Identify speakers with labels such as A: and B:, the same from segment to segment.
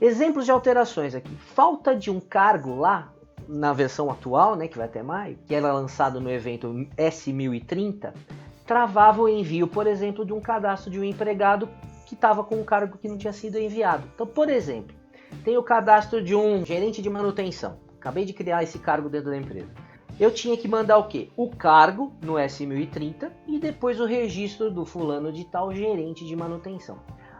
A: Exemplos de alterações aqui. Falta de um cargo lá, na versão atual, né, que vai até maio, que era lançado no evento S1030, travava o envio, por exemplo, de um cadastro de um empregado que estava com um cargo que não tinha sido enviado. Então, por exemplo, tem o cadastro de um gerente de manutenção. Acabei de criar esse cargo dentro da empresa. Eu tinha que mandar o quê? O cargo no S1030 e depois o registro do fulano de tal gerente de manutenção.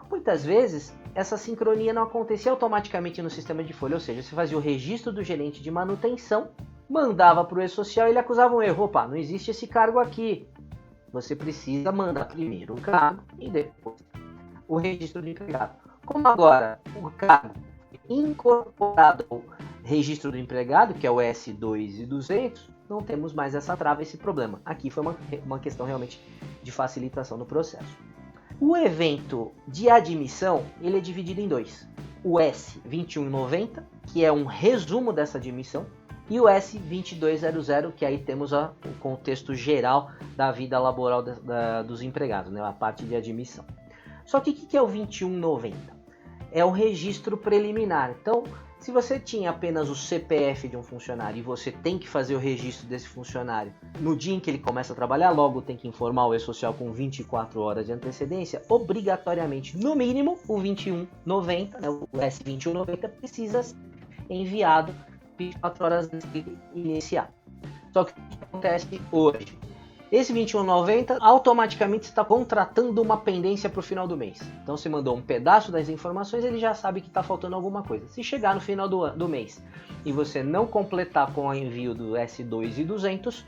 A: Muitas vezes, essa sincronia não acontecia automaticamente no sistema de folha, ou seja, você fazia o registro do gerente de manutenção, mandava para o e-social e ele acusava um erro. Opa, não existe esse cargo aqui. Você precisa mandar primeiro o cargo e depois o registro do empregado. Como agora o cargo incorporado ao registro do empregado, que é o S2200, não temos mais essa trava, esse problema. Aqui foi uma questão realmente de facilitação no processo. O evento de admissão, ele é dividido em dois. O S2190, que é um resumo dessa admissão, e o S2200, que aí temos o contexto geral da vida laboral dos empregados, né? A parte de admissão. Só que o que é o 2190? É o registro preliminar. Então, se você tinha apenas o CPF de um funcionário e você tem que fazer o registro desse funcionário no dia em que ele começa a trabalhar, logo tem que informar o e-social com 24 horas de antecedência, obrigatoriamente, no mínimo, o 2190, né, o S2190 precisa ser enviado 24 horas antes de iniciar. Só que o que acontece hoje? Esse 2190 automaticamente está contratando uma pendência para o final do mês. Então você mandou um pedaço das informações, ele já sabe que está faltando alguma coisa. Se chegar no final do mês e você não completar com o envio do S2200,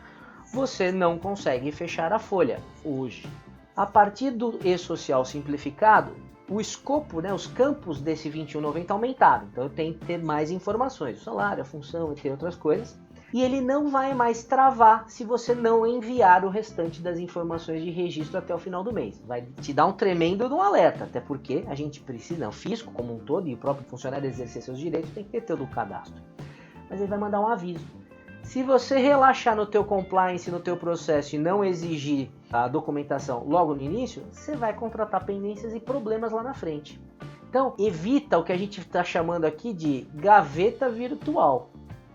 A: você não consegue fechar a folha hoje. A partir do e-social simplificado, o escopo, né, os campos desse 2190 aumentaram. Então eu tenho que ter mais informações, o salário, a função, entre outras coisas. E ele não vai mais travar se você não enviar o restante das informações de registro até o final do mês. Vai te dar um tremendo de um alerta, até porque a gente precisa, o fisco como um todo e o próprio funcionário exercer seus direitos tem que ter todo o cadastro. Mas ele vai mandar um aviso. Se você relaxar no teu compliance, no teu processo e não exigir a documentação logo no início, você vai contratar pendências e problemas lá na frente. Então, evita o que a gente está chamando aqui de gaveta virtual,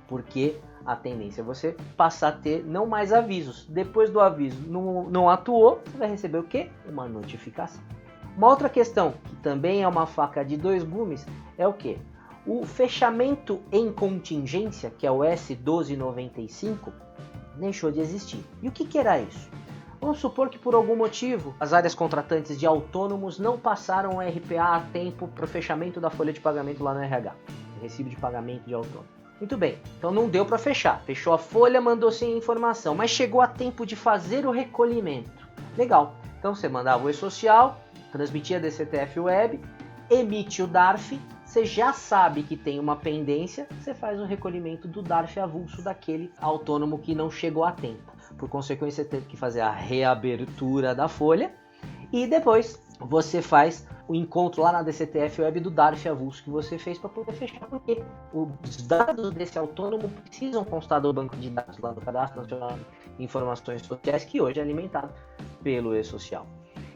A: porque a tendência é você passar a ter não mais avisos. Depois do aviso não atuou, você vai receber o quê? Uma notificação. Uma outra questão, que também é uma faca de dois gumes, é o quê? O fechamento em contingência, que é o S1295, deixou de existir. E o que era isso? Vamos supor que por algum motivo as áreas contratantes de autônomos não passaram o RPA a tempo para o fechamento da folha de pagamento lá no RH, o recibo de pagamento de autônomo. Muito bem, então não deu para fechar. Fechou a folha, mandou sem informação, mas chegou a tempo de fazer o recolhimento. Legal, então você mandava o e-social, transmitia a DCTF Web, emite o DARF, você já sabe que tem uma pendência, você faz o recolhimento do DARF avulso daquele autônomo que não chegou a tempo. Por consequência, você teve que fazer a reabertura da folha e depois você faz o encontro lá na DCTF Web do DARF avulso que você fez para poder fechar, porque os dados desse autônomo precisam constar do banco de dados lá do Cadastro Nacional de Informações Sociais, que hoje é alimentado pelo e-social.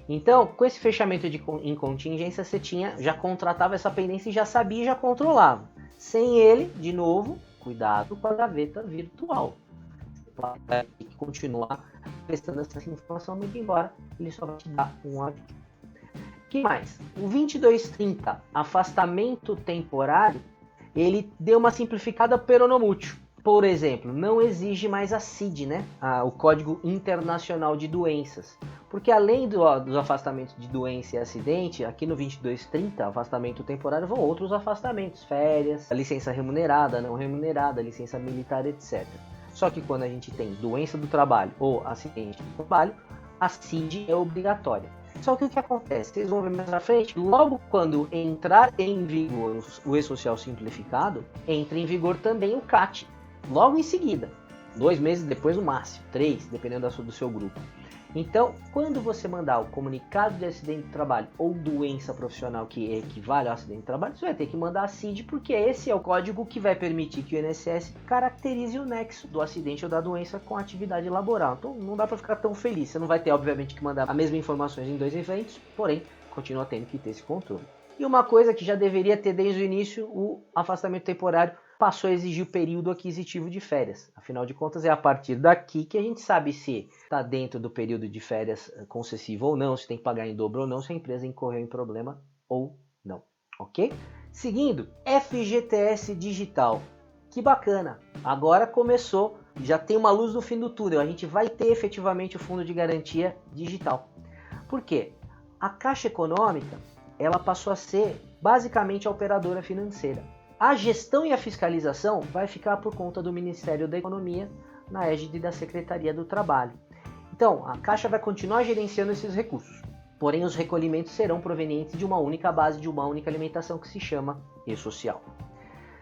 A: Então, com esse fechamento em contingência, você já contratava essa pendência e já sabia e já controlava. Sem ele, de novo, cuidado com a gaveta virtual. Você vai ter que continuar prestando essa informação, muito embora ele só vai te dar um aviso. O que mais? O 2230, afastamento temporário, ele deu uma simplificada peronomútil. Por exemplo, não exige mais a CID, né? O Código Internacional de Doenças. Porque além dos afastamentos de doença e acidente, aqui no 2230, afastamento temporário, vão outros afastamentos, férias, licença remunerada, não remunerada, licença militar, etc. Só que quando a gente tem doença do trabalho ou acidente do trabalho, a CID é obrigatória. Só que o que acontece? Vocês vão ver mais na frente, logo quando entrar em vigor o e-social simplificado, entra em vigor também o CAT. Logo em seguida, 2 meses depois no máximo, 3, dependendo do seu grupo. Então, quando você mandar o comunicado de acidente de trabalho ou doença profissional que equivale ao acidente de trabalho, você vai ter que mandar a CID, porque esse é o código que vai permitir que o INSS caracterize o nexo do acidente ou da doença com a atividade laboral. Então, não dá para ficar tão feliz. Você não vai ter, obviamente, que mandar as mesmas informações em 2 eventos, porém, continua tendo que ter esse controle. E uma coisa que já deveria ter desde o início, o afastamento temporário passou a exigir o período aquisitivo de férias. Afinal de contas, é a partir daqui que a gente sabe se está dentro do período de férias concessivo ou não, se tem que pagar em dobro ou não, se a empresa incorreu em problema ou não, ok? Seguindo, FGTS Digital. Que bacana, agora começou, já tem uma luz no fim do túnel, a gente vai ter efetivamente o Fundo de Garantia Digital. Por quê? A Caixa Econômica, ela passou a ser basicamente a operadora financeira. A gestão e a fiscalização vai ficar por conta do Ministério da Economia, na égide da Secretaria do Trabalho. Então, a Caixa vai continuar gerenciando esses recursos, porém os recolhimentos serão provenientes de uma única base, de uma única alimentação que se chama E-Social.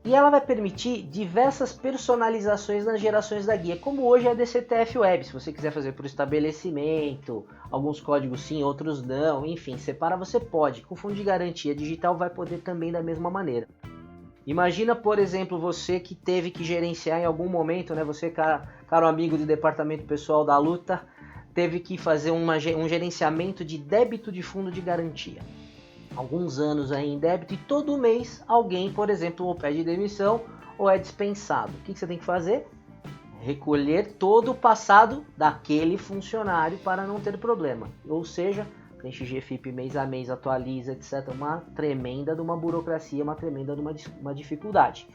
A: E ela vai permitir diversas personalizações nas gerações da guia, como hoje é a DCTF Web. Se você quiser fazer por estabelecimento, alguns códigos sim, outros não, enfim, separar você pode. Com o Fundo de Garantia Digital vai poder também da mesma maneira. Imagina, por exemplo, você que teve que gerenciar em algum momento, né? Você, caro amigo do departamento pessoal da luta, teve que fazer um gerenciamento de débito de fundo de garantia. Alguns anos aí em débito, e todo mês alguém, por exemplo, ou pede demissão ou é dispensado. O que você tem que fazer? Recolher todo o passado daquele funcionário para não ter problema. Ou seja, preenche GFIP mês a mês, atualiza, etc. Uma tremenda de uma burocracia, uma tremenda de uma dificuldade.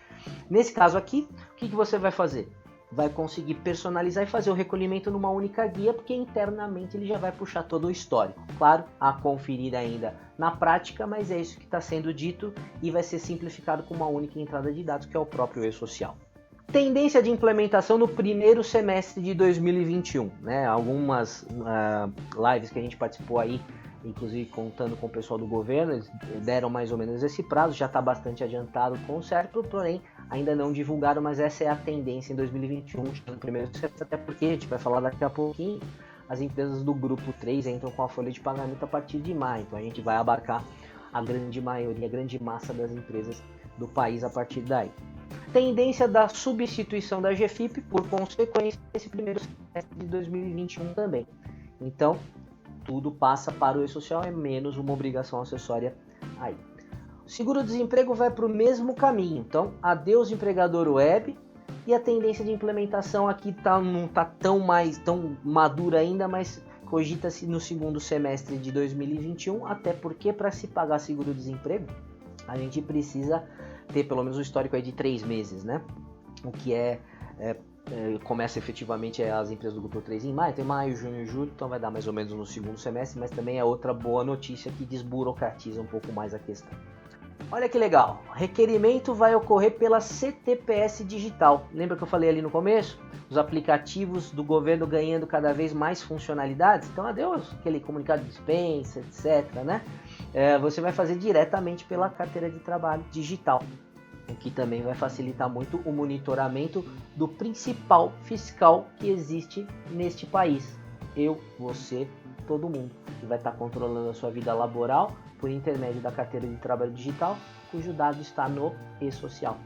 A: Nesse caso aqui, o que você vai fazer? Vai conseguir personalizar e fazer o recolhimento numa única guia, porque internamente ele já vai puxar todo o histórico. Claro, a conferir ainda na prática, mas é isso que está sendo dito e vai ser simplificado com uma única entrada de dados, que é o próprio E-Social. Tendência de implementação no primeiro semestre de 2021, né? Algumas lives que a gente participou aí, inclusive contando com o pessoal do governo, eles deram mais ou menos esse prazo, já está bastante adiantado com o CERPRO, porém ainda não divulgaram, mas essa é a tendência em 2021, no primeiro semestre, até porque a gente vai falar daqui a pouquinho, as empresas do grupo 3 entram com a folha de pagamento a partir de maio, então a gente vai abarcar a grande maioria, a grande massa das empresas do país a partir daí. Tendência da substituição da GFIP, por consequência, esse primeiro semestre de 2021 também. Então, tudo passa para o E-Social, é menos uma obrigação acessória aí. O seguro-desemprego vai para o mesmo caminho, então adeus empregador web, e a tendência de implementação aqui não está tão madura ainda, mas cogita-se no segundo semestre de 2021, até porque para se pagar seguro-desemprego, a gente precisa ter pelo menos um histórico aí de 3 meses, né? O que começa efetivamente as empresas do grupo 3 em maio, tem maio, junho e julho, então vai dar mais ou menos no segundo semestre, mas também é outra boa notícia que desburocratiza um pouco mais a questão. Olha que legal, requerimento vai ocorrer pela CTPS Digital. Lembra que eu falei ali no começo? Os aplicativos do governo ganhando cada vez mais funcionalidades? Então adeus aquele comunicado de dispensa, etc, né? Você vai fazer diretamente pela carteira de trabalho digital, o que também vai facilitar muito o monitoramento do principal fiscal que existe neste país. Eu, você, todo mundo que vai estar controlando a sua vida laboral por intermédio da carteira de trabalho digital, cujo dado está no E-Social.